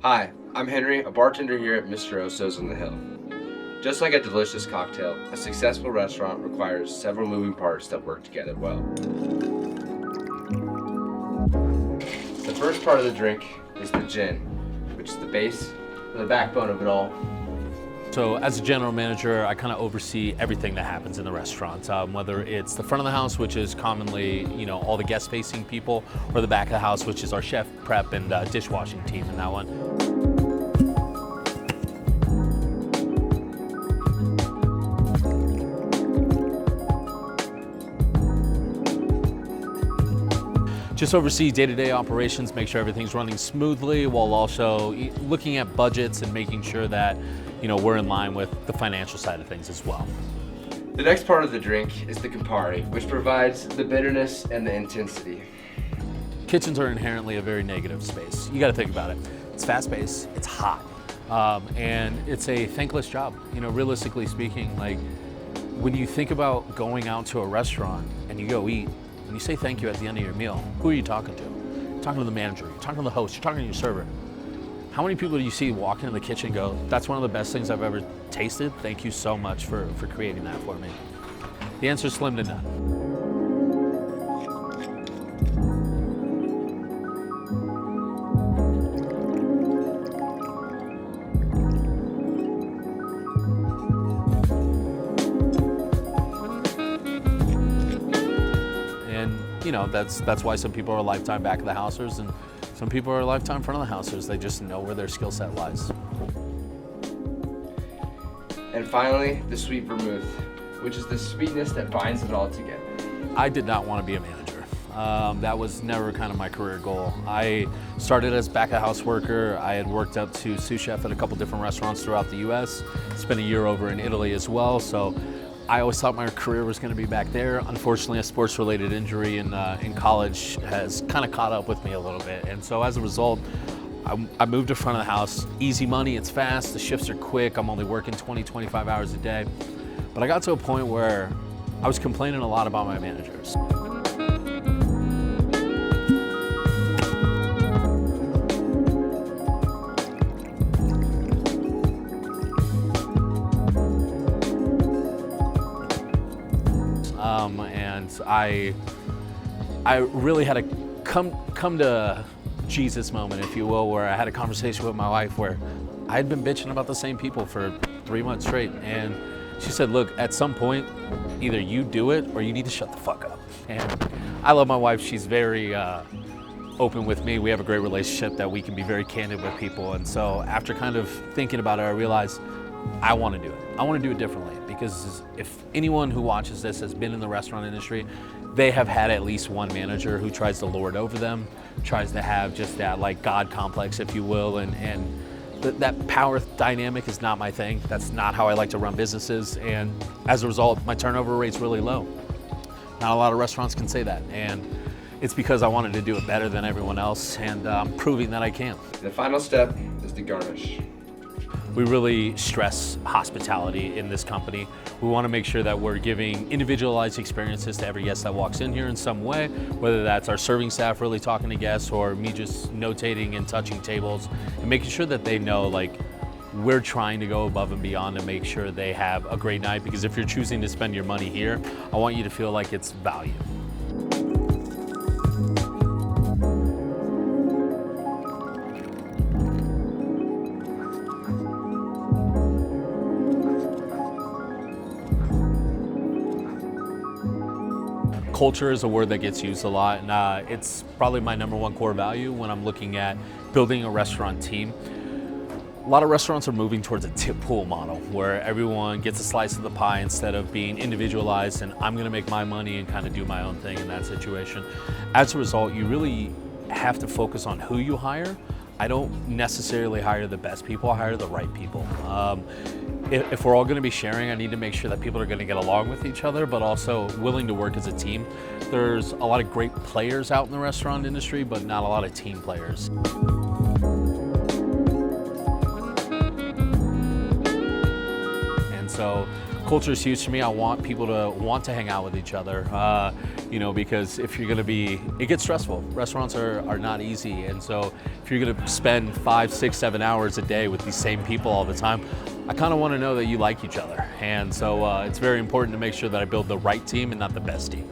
Hi, I'm Henry, a bartender here at Mr. Oso's on the Hill. Just like a delicious cocktail, a successful restaurant requires several moving parts that work together well. The first part of the drink is the gin, which is the base, the backbone of it all. So as a general manager, I kind of oversee everything that happens in the restaurant, whether it's the front of the house, which is commonly, all the guest-facing people, or the back of the house, which is our chef, prep, and dishwashing team in that one. Just oversee day-to-day operations, make sure everything's running smoothly, while also looking at budgets and making sure that we're in line with the financial side of things as well. The next part of the drink is the Campari, which provides the bitterness and the intensity. Kitchens are inherently a very negative space. You got to think about it. It's fast-paced, it's hot, and it's a thankless job. Realistically speaking, like when you think about going out to a restaurant and you go eat, and you say thank you at the end of your meal, who are you talking to? You're talking to the manager, you're talking to the host, you're talking to your server. How many people do you see walk into the kitchen and go, that's one of the best things I've ever tasted, thank you so much for creating that for me? The answer is slim to none. That's why some people are lifetime back of the housers and some people are lifetime front of the housers. They just know where their skill set lies. And finally, the sweet vermouth, which is the sweetness that binds it all together. I did not want to be a manager. That was never kind of my career goal. I started as back of house worker. I had worked up to sous chef at a couple different restaurants throughout the US, spent a year over in Italy as well. So I always thought my career was going to be back there. Unfortunately, a sports-related injury in college has kind of caught up with me a little bit. And so as a result, I moved to front of the house. Easy money, it's fast, the shifts are quick. I'm only working 20, 25 hours a day. But I got to a point where I was complaining a lot about my managers. And I really had a come to Jesus moment, if you will, where I had a conversation with my wife where I had been bitching about the same people for 3 months straight. And she said, look, at some point, either you do it or you need to shut the fuck up. And I love my wife. She's very open with me. We have a great relationship that we can be very candid with people. And so after kind of thinking about it, I realized I want to do it. I want to do it differently, because if anyone who watches this has been in the restaurant industry, they have had at least one manager who tries to lord over them, tries to have just that like God complex, if you will, and that power dynamic is not my thing. That's not how I like to run businesses, and as a result, my turnover rate's really low. Not a lot of restaurants can say that, and it's because I wanted to do it better than everyone else, and I'm proving that I can. The final step is the garnish. We really stress hospitality in this company. We want to make sure that we're giving individualized experiences to every guest that walks in here in some way, whether that's our serving staff really talking to guests or me just notating and touching tables and making sure that they know like we're trying to go above and beyond to make sure they have a great night, because if you're choosing to spend your money here, I want you to feel like it's value. Culture is a word that gets used a lot, and it's probably my #1 core value when I'm looking at building a restaurant team. A lot of restaurants are moving towards a tip pool model where everyone gets a slice of the pie instead of being individualized and I'm gonna make my money and kind of do my own thing in that situation. As a result, you really have to focus on who you hire. I don't necessarily hire the best people, I hire the right people. If we're all gonna be sharing, I need to make sure that people are gonna get along with each other, but also willing to work as a team. There's a lot of great players out in the restaurant industry, but not a lot of team players. And so culture is huge to me. I want people to want to hang out with each other, because if you're gonna it gets stressful. Restaurants are not easy, and so if you're gonna spend 5, 6, 7 hours a day with these same people all the time, I kind of want to know that you like each other. And so it's very important to make sure that I build the right team and not the best team.